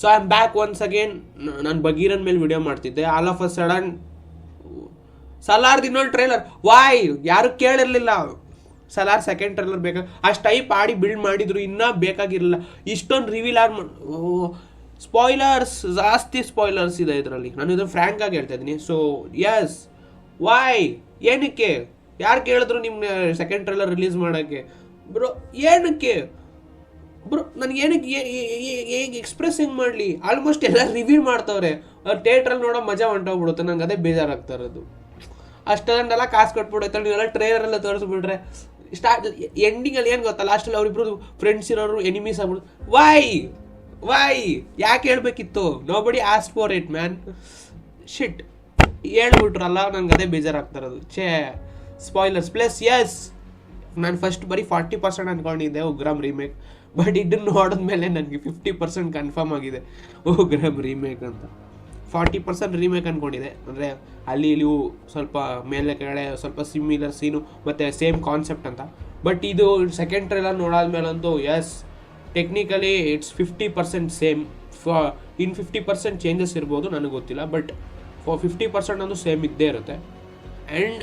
So I am back once again. ನಾನು ಬಗೀರನ್ ಮೇಲೆ video ಮಾಡ್ತಿದ್ದೆ. ಆಲ್ ಆಫ್ ಅ ಸಡನ್ ಸಲಾರ್ದು ಇನ್ನೊಂದು ಟ್ರೈಲರ್. ವಾಯ್, ಯಾರು ಕೇಳಿರ್ಲಿಲ್ಲ ಸಲಾರ್ ಸೆಕೆಂಡ್ ಟ್ರೈಲರ್ ಬೇಕಾ? ಅಷ್ಟು ಟೈಪ್ ಆಡಿ ಬಿಲ್ಡ್ ಮಾಡಿದ್ರು, ಇನ್ನೂ ಬೇಕಾಗಿರಲಿಲ್ಲ. ಇಷ್ಟೊಂದು ರಿವೀಲ್ ಆಗಿ ಸ್ಪಾಯ್ಲರ್ಸ್, ಜಾಸ್ತಿ ಸ್ಪಾಯ್ಲರ್ಸ್ ಇದೆ ಇದರಲ್ಲಿ. ನಾನು ಇದನ್ನು ಫ್ರ್ಯಾಂಕ್ ಆಗಿ ಹೇಳ್ತಾ ಇದ್ದೀನಿ. ಸೊ ಯಸ್, ವಾಯ್, ಏನಕ್ಕೆ? ಯಾರು ಕೇಳಿದ್ರು ನಿಮ್ಗೆ ಸೆಕೆಂಡ್ ಟ್ರೈಲರ್ ರಿಲೀಸ್ ಮಾಡೋಕ್ಕೆ? ಬ್ರೋ ಏನಕ್ಕೆ ಬ್ರೋ? ನನಗೆ ಏನಕ್ಕೆ ಹೇಗೆ ಎಕ್ಸ್ಪ್ರೆಸ್ ಹೆಂಗೆ ಮಾಡಲಿ? ಆಲ್ಮೋಸ್ಟ್ ಎಲ್ಲ ರಿವೀಲ್ ಮಾಡ್ತವ್ರೆ. ಥಿಯೇಟ್ರಲ್ಲಿ ನೋಡೋ ಮಜಾ ಹೊಂಟೋಗ್ಬಿಡುತ್ತೆ. ನಂಗೆ ಅದೇ ಬೇಜಾರಾಗ್ತಾ ಇರೋದು. ಅಷ್ಟೊಂದೆಲ್ಲ ಕಾಸು ಕೊಟ್ಬಿಡುತ್ತೆ, ನೀವೆಲ್ಲ ಟ್ರೈಲರೆಲ್ಲ ತೋರಿಸ್ಬಿಟ್ರೆ ಎಂಡಿಂಗಲ್ಲಿ ಏನು ಗೊತ್ತಾ, ಲಾಸ್ಟಲ್ಲಿ ಅವರಿಬ್ರು ಫ್ರೆಂಡ್ಸ್ ಇರೋರು ಎನಿಮೀಸ್ ಆಗ್ಬಿಡು. ವೈ ಯಾಕೆ ಹೇಳ್ಬೇಕಿತ್ತು? ನೋ ಬಡಿ ಆಸ್ಕ್ ಫಾರ್ ಇಟ್ ಮ್ಯಾನ್. ಶಿಟ್, ಹೇಳ್ಬಿಟ್ರಲ್ಲ, ನಂಗೆ ಅದೇ ಬೇಜಾರಾಗ್ತಾ ಇರೋದು. ಸ್ಪಾಯ್ಲರ್ಸ್ ಪ್ಲಸ್ ಯಸ್, ನಾನು ಫಸ್ಟ್ ಬರೀ 40% ಅಂದ್ಕೊಂಡಿದ್ದೆ ಉಗ್ರಂ ರೀಮೇಕ್. ಬಟ್ ಇದನ್ನು ನೋಡಿದ್ಮೇಲೆ ನನಗೆ 50% ಕನ್ಫರ್ಮ್ ಆಗಿದೆ ಉಗ್ರಂ ರೀಮೇಕ್ ಅಂತ. 40% ರೀಮೇಕ್ ಅಂದ್ಕೊಂಡಿದ್ದೆ. ಅಂದರೆ ಅಲ್ಲಿ ಇಲ್ಲಿಯೂ ಸ್ವಲ್ಪ ಮೇಲೆ ಕೆಳಗಡೆ ಸ್ವಲ್ಪ ಸಿಮಿಲರ್ ಸೀನು ಮತ್ತು ಸೇಮ್ ಕಾನ್ಸೆಪ್ಟ್ ಅಂತ. ಬಟ್ ಇದು ಸೆಕೆಂಡ್ ಟ್ರೈಲರ್ ನೋಡಾದ್ಮೇಲಂತೂ yes, technically it's 50% same. In 50% changes ಇರ್ಬೋದು, ನನಗೆ ಗೊತ್ತಿಲ್ಲ. ಬಟ್ 50% ಅಂತೂ ಸೇಮ್ ಇದ್ದೇ ಇರುತ್ತೆ. ಆ್ಯಂಡ್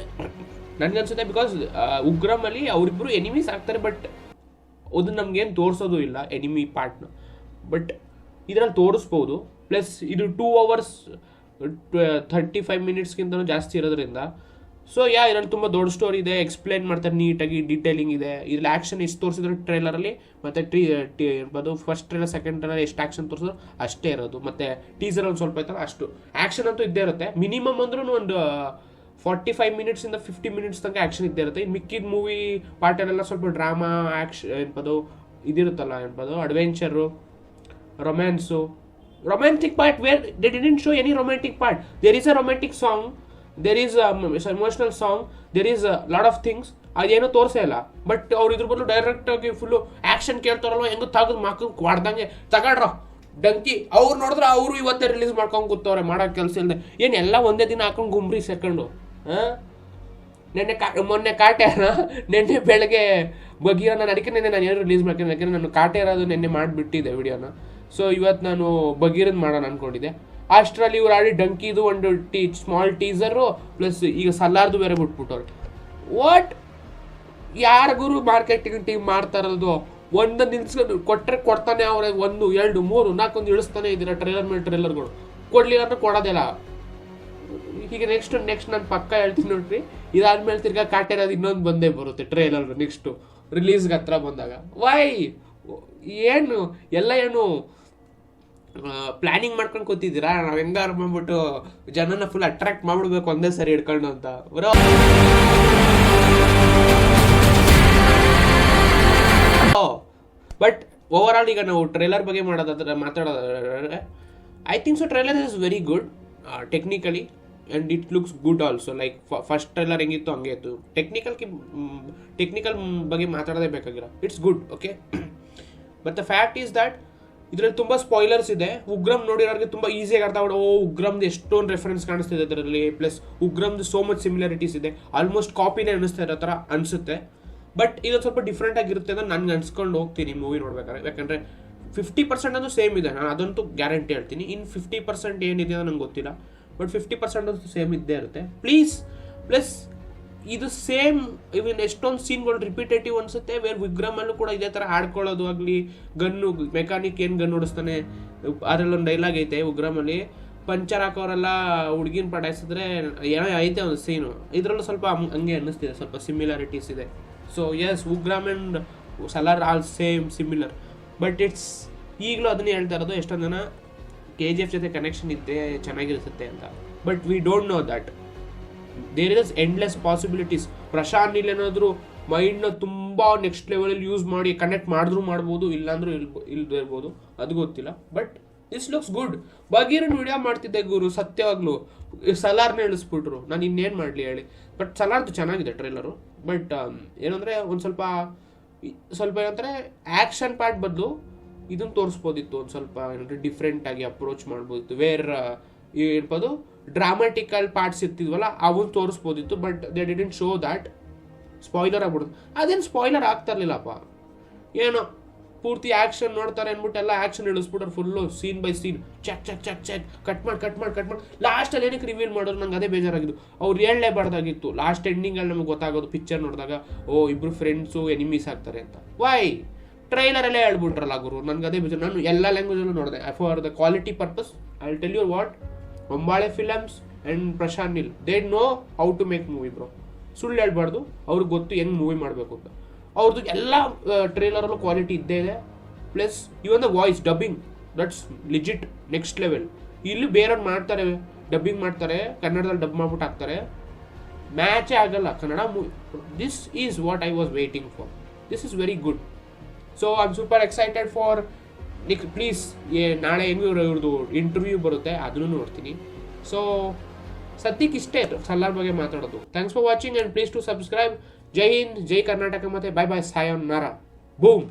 ನನಗನ್ಸುತ್ತೆ ಬಿಕಾಸ್ ಉಗ್ರಮಲ್ಲಿ ಅವರಿಬ್ಬರು ಎನಿಮೀಸ್ ಆಗ್ತಾರೆ, ಬಟ್ ಅದು ನಮಗೇನು ತೋರಿಸೋದು ಇಲ್ಲ ಎನಿಮಿ ಪಾರ್ಟ್ನ. ಬಟ್ ಇದರಲ್ಲಿ ತೋರಿಸ್ಬೋದು. ಪ್ಲಸ್ ಇದು 2 hours 35 minutesಗಿಂತಲೂ ಜಾಸ್ತಿ ಇರೋದ್ರಿಂದ ಸೊ ಇದರಲ್ಲಿ ತುಂಬ ದೊಡ್ಡ ಸ್ಟೋರಿ ಇದೆ, ಎಕ್ಸ್ಪ್ಲೇನ್ ಮಾಡ್ತಾರೆ ನೀಟಾಗಿ, ಡೀಟೇಲಿಂಗ್ ಇದೆ. ಇದ್ರಲ್ಲಿ ಆ್ಯಕ್ಷನ್ ಎಷ್ಟು ತೋರಿಸಿದ್ರು ಟ್ರೈಲರಲ್ಲಿ, ಮತ್ತು ಫಸ್ಟ್ ಟ್ರೈಲರ್ ಸೆಕೆಂಡ್ ಟ್ರೈಲರ್ ಎಷ್ಟು ಆ್ಯಕ್ಷನ್ ತೋರಿಸಿದ್ರು ಅಷ್ಟೇ ಇರೋದು. ಮತ್ತು ಟೀಸರ್ ಒಂದು ಸ್ವಲ್ಪ ಇರ್ತಲ್ಲ, ಅಷ್ಟು ಆ್ಯಕ್ಷನ್ ಅಂತೂ ಇದ್ದೇ ಇರುತ್ತೆ. ಮಿನಿಮಮ್ ಅಂದ್ರೂ ಒಂದು 45 minutes 50 minutes ತನಕ ಆ್ಯಕ್ಷನ್ ಇದ್ದೇ ಇರುತ್ತೆ. ಮಿಕ್ಕಿದ ಮೂವಿ ಪಾರ್ಟಲ್ಲೆಲ್ಲ ಸ್ವಲ್ಪ ಡ್ರಾಮಾ, ಆ್ಯಕ್ಷನ್ ಏನಪ್ಪದು ಇದಿರುತ್ತಲ್ಲ, ಏನಪ್ಪದು adventure, romance, romantic part where they didn't show any romantic part. There is a romantic song, there is a emotional song, there is a lot of things. ಅದೇನೋ ತೋರಿಸೇ ಇಲ್ಲ. ಬಟ್ ಅವ್ರು ಇದ್ರ ಬದಲು ಡೈರೆಕ್ಟ್ ಆಗಿ full action ಕೇಳ್ತಾರಲ್ವ, ಹೆಂಗೋ ತೆಗೆದು ಮಕ್ಕಳು ಕೊಡ್ದಂಗೆ ತಗೊಳ್ರೋ ಡಂಕಿ. ಅವ್ರು ನೋಡಿದ್ರೆ ಅವರು ಇವತ್ತೇ ರಿಲೀಸ್ ಮಾಡ್ಕೊಂಡು ಕೂತವ್ರೆ, ಮಾಡೋಕೆ ಕೆಲಸ ಇಲ್ಲದೆ. ಏನು ಎಲ್ಲ ಒಂದೇ ದಿನ ಹಾಕೊಂಡು ಗುಮ್ರಿ ಸೆಕೆಂಡು. ಮೊನ್ನೆ ಕಾಟ್ಯಾರ, ನೆನ್ನೆ ಬೆಳಗ್ಗೆ ಬಗೀರ. ನಾನು ಅದಕ್ಕೆ ನಾನು ಏನು ರಿಲೀಸ್ ಮಾಡ್ತೀನಿ, ಯಾಕೆಂದರೆ ನಾನು ಕಾಟೆ ಇರೋದು ನೆನ್ನೆ ಮಾಡಿಬಿಟ್ಟಿದ್ದೆ ವಿಡಿಯೋನ. ಸೊ ಇವತ್ತು ನಾನು ಬಗೀರನ್ ಮಾಡೋಣ ಅಂದ್ಕೊಂಡಿದ್ದೆ. ಅಷ್ಟರಲ್ಲಿ ಇವ್ರು ಆಡಿ ಡಂಕಿದು ಒಂದು ಸ್ಮಾಲ್ ಟೀಸರು ಪ್ಲಸ್ ಈಗ ಸಲಾರ್ದು ಬೇರೆ ಬಿಟ್ಬಿಟ್ಟವ್ರು. ವಾಟ್, ಯಾರ ಗುರು ಮಾರ್ಕೆಟಿಂಗ್ ಟೀಮ್ ಮಾಡ್ತಾ ಇರೋದು? ಒಂದು ನಿಲ್ಸ್ಕೊಂಡು ಕೊಟ್ಟರೆ ಕೊಡ್ತಾನೆ ಅವ್ರೆ, 1 2 3 4 ಇಳಿಸ್ತಾನೆ ಇದ್ದೀರಾ ಟ್ರೈಲರ್ ಮೇಲೆ ಟ್ರೈಲರ್ಗಳು. ಕೊಡಲಿಲ್ಲ ಅಂದ್ರೆ ಕೊಡೋದಿಲ್ಲ. ಹೀಗೆ ನೆಕ್ಸ್ಟ್ ನಾನು ಪಕ್ಕ ಹೇಳ್ತೀನಿ ನೋಡ್ರಿ. ಇದಾದ್ಮೇಲೆ ತಿರ್ಗಾ ಕಾಟಿರೋದು ಇನ್ನೊಂದು ಬಂದೇ ಬರುತ್ತೆ ಟ್ರೈಲರ್ ನೆಕ್ಸ್ಟು ರಿಲೀಸ್ಗೆ ಹತ್ರ ಬಂದಾಗ. ವೈ ಏನು ಎಲ್ಲ ಏನು ಪ್ಲಾನಿಂಗ್ ಮಾಡ್ಕೊಂಡು ಕೂತಿದ್ದೀರಾ? ನಾವು ಹೆಂಗಾರು ಮಾಡ್ಬಿಟ್ಟು ಜನನ ಫುಲ್ ಅಟ್ರಾಕ್ಟ್ ಮಾಡ್ಬಿಡ್ಬೇಕು ಒಂದೇ ಸರಿ ಹಿಡ್ಕೊಂಡು ಅಂತ ಬರೋ. ಬಟ್ ಓವರ್ ಆಲ್ ಈಗ ನಾವು ಟ್ರೈಲರ್ ಬಗ್ಗೆ ಮಾತಾಡೋದಾದ್ರೆ I think so trailer is very good technically and it looks good also. Like first trailer ಹೆಂಗಿತ್ತು ಹಂಗೆ ಇತ್ತು. ಟೆಕ್ನಿಕಲ್ ಬಗ್ಗೆ ಮಾತಾಡೋದೇ ಬೇಕಾಗಿಲ್ಲ. It's good, okay. But the fact is that ಇದರಲ್ಲಿ ತುಂಬ ಸ್ಪಾಯ್ಲರ್ಸ್ ಇದೆ. ಉಗ್ರಂ ನೋಡಿರೋರಿಗೆ ತುಂಬ ಈಸಿಯಾಗಿ ಅರ್ಥ ಆಗೋದು. ಉಗ್ರಮ್ದು ಎಷ್ಟೊಂದು ರೆಫರೆನ್ಸ್ ಕಾಣಿಸ್ತಿದೆ ಇದರಲ್ಲಿ. ಪ್ಲಸ್ ಉಗ್ರಮ್ದು ಸೋ ಮಚ್ ಸಿಮಿಲಾರಿಟೀಸ್ ಇದೆ. ಆಲ್ಮೋಸ್ಟ್ ಕಾಪಿನೇ ಅನ್ನಿಸ್ತಾ ಇರೋ ಥರ ಅನಿಸುತ್ತೆ. ಬಟ್ ಇದೊಂದು ಸ್ವಲ್ಪ ಡಿಫ್ರೆಂಟ್ ಆಗಿರುತ್ತೆ ಅಂತ ನಾನು ಅನ್ಸ್ಕೊಂಡು ಹೋಗ್ತೀನಿ ಮೂವಿ ನೋಡ್ಬೇಕಾದ್ರೆ. ಯಾಕಂದರೆ 50% ಅಂತೂ ಸೇಮ್ ಇದೆ, ನಾನು ಅದಂತೂ ಗ್ಯಾರಂಟಿ ಹೇಳ್ತೀನಿ. ಇನ್ನು 50% ಏನಿದೆ ಅಂತ ನಂಗೆ ಗೊತ್ತಿಲ್ಲ. ಬಟ್ 50% ಅಂತೂ ಸೇಮ್ ಇದ್ದೇ ಇರುತ್ತೆ. ಪ್ಲಸ್ ಇದು ಸೇಮ್ ಇವನ್ ಎಷ್ಟೊಂದು ಸೀನ್ಗಳು ರಿಪಿಟೇಟಿವ್ ಅನಿಸುತ್ತೆ. ವೇರ್ ವಿಗ್ರಮಲ್ಲೂ ಕೂಡ ಇದೇ ಥರ ಆಡ್ಕೊಳ್ಳೋದು ಆಗಲಿ, ಗನ್ನು ಮೆಕ್ಯಾನಿಕ್ ಏನು ಗನ್ ಓಡಿಸ್ತಾನೆ, ಅದರಲ್ಲೊಂದು ಡೈಲಾಗ್ ಐತೆ ಉಗ್ರಮಲ್ಲಿ, ಪಂಚರ್ ಹಾಕೋರೆಲ್ಲ ಹುಡುಗಿನ ಪಟಾಯಿಸಿದ್ರೆ ಏನೋ ಐತೆ ಒಂದು ಸೀನು. ಇದರಲ್ಲೂ ಸ್ವಲ್ಪ ಹಂಗೆ ಅನ್ನಿಸ್ತಿದೆ, ಸ್ವಲ್ಪ ಸಿಮಿಲಾರಿಟೀಸ್ ಇದೆ. So yes, Ugramm and Salaar all same similar. But it's ಈಗಲೂ ಅದನ್ನೇ ಹೇಳ್ತಾ ಇರೋದು, ಎಷ್ಟೊಂದು ಜನ KGF ಜೊತೆ ಕನೆಕ್ಷನ್ ಇದ್ದೆ ಚೆನ್ನಾಗಿರಿಸುತ್ತೆ ಅಂತ. But we don't know that there is endless possibilities. Prashanth Neel ಏನಾದರೂ ಮೈಂಡ್ನ ತುಂಬ ನೆಕ್ಸ್ಟ್ ಲೆವೆಲಲ್ಲಿ ಯೂಸ್ ಮಾಡಿ ಕನೆಕ್ಟ್ ಮಾಡಿದ್ರೂ ಮಾಡ್ಬೋದು, ಇಲ್ಲಾಂದ್ರೂ ಇಲ್ಲದೇ ಇರ್ಬೋದು, ಅದು ಗೊತ್ತಿಲ್ಲ. But this looks good. ಬಗೀರನ್ ವಿಡಿಯೋ ಮಾಡ್ತಿದ್ದೆ ಗುರು, ಸತ್ಯವಾಗ್ಲೂ ಸಲಾರ್ನ ಇಳಿಸ್ಬಿಟ್ರು. ನಾನು ಇನ್ನೇನು ಮಾಡಲಿ ಹೇಳಿ. ಬಟ್ ಸಲಾರ್ದು ಚೆನ್ನಾಗಿದೆ ಟ್ರೈಲರು. ಬಟ್ ಏನಂದರೆ ಒಂದು ಸ್ವಲ್ಪ ಏನಂದರೆ ಆ್ಯಕ್ಷನ್ ಪಾರ್ಟ್ ಬದಲು ಇದನ್ನು ತೋರಿಸ್ಬೋದಿತ್ತು. ಒಂದು ಸ್ವಲ್ಪ ಏನಂದರೆ ಡಿಫ್ರೆಂಟಾಗಿ ಅಪ್ರೋಚ್ ಮಾಡ್ಬೋದಿತ್ತು. ಏನಪ್ಪದು ಡ್ರಾಮಾಟಿಕಲ್ ಪಾರ್ಟ್ಸ್ ಇರ್ತಿದ್ವಲ್ಲ ಅವನ್ನ ತೋರಿಸ್ಬೋದಿತ್ತು. But they didn't show that. Spoiler ಆಗ್ಬಿಡೋದು. ಅದೇನು ಸ್ಪಾಯ್ಲರ್ ಆಗ್ತಾ ಇರಲಿಲ್ಲಪ್ಪ. ಏನೋ ಪೂರ್ತಿ ಆಕ್ಷನ್ ನೋಡ್ತಾರೆ ಅಂದ್ಬಿಟ್ಟು ಎಲ್ಲ ಆಕ್ಷನ್ ಇಳಿಸ್ಬಿಟ್ರೆ full scene by scene check check check check cut ಮಾಡಿ ಲಾಸ್ಟಲ್ಲಿ ಏನಕ್ಕೆ ರಿವೀಲ್ ಮಾಡೋರು ನಂಗೆ ಅದೇ ಬೇಜಾರಾಗಿದ್ದು. ಅವ್ರು ಹೇಳಲೇಬಾರ್ದಾಗಿತ್ತು. ಲಾಸ್ಟ್ ಎಂಡಿಂಗಲ್ಲಿ ನಮಗೆ ಗೊತ್ತಾಗೋದು ಪಿಕ್ಚರ್ ನೋಡಿದಾಗ, ಓ ಇಬ್ರು ಫ್ರೆಂಡ್ಸು ಎನಿಮೀಸ್ ಆಗ್ತಾರೆ ಅಂತ. ವೈ ಟ್ರೈಲರಲ್ಲೇ ಹೇಳ್ಬಿಟ್ರಲ್ಲ ಗುರು, ನನಗೆ ಅದೇ ಬೇಜಾರು. ನಾನು ಎಲ್ಲ ಲ್ಯಾಂಗ್ವೇಜಲ್ಲೂ ನೋಡಿದೆ. For the quality purpose I will tell you what, Hombale Films and Prashanth Neel, they know how to make movie bro. ಸುಳ್ಳು ಹೇಳ್ಬಾರ್ದು, ಅವ್ರಿಗೆ ಗೊತ್ತು ಹೆಂಗೆ ಮೂವಿ ಮಾಡಬೇಕು ಅಂತ. ಅವ್ರದ್ದು ಎಲ್ಲ ಟ್ರೇಲರಲ್ಲೂ ಕ್ವಾಲಿಟಿ ಇದ್ದೇ ಇದೆ. Plus even the voice dubbing, that's legit next level. ಇಲ್ಲಿ ಬೇರೆಯವ್ರು ಮಾಡ್ತಾರೆ, ಡಬ್ಬಿಂಗ್ ಮಾಡ್ತಾರೆ, ಕನ್ನಡದಲ್ಲಿ ಡಬ್ ಮಾಡ್ಬಿಟ್ಟು ಹಾಕ್ತಾರೆ, ಮ್ಯಾಚೇ ಆಗಲ್ಲ Kannada movie. This is what I was waiting for. This is very good. So I am super excited for please. ನಾಳೆ ಹೆಂಗೂ ಇವ್ರದ್ದು ಇಂಟರ್ವ್ಯೂ ಬರುತ್ತೆ, ಅದನ್ನು ನೋಡ್ತೀನಿ. ಸೊ ಸದ್ಯಕ್ಕೆ ಇಷ್ಟೇ ಸಲಾರ್ ಬಗ್ಗೆ ಮಾತಾಡೋದು. Thanks for watching and please to subscribe. Jai Hind, Jai Karnataka, ಮತ್ತೆ ಬೈ ಬೈ, ಸಾಯೋನಾರ, ಬೂಮ್.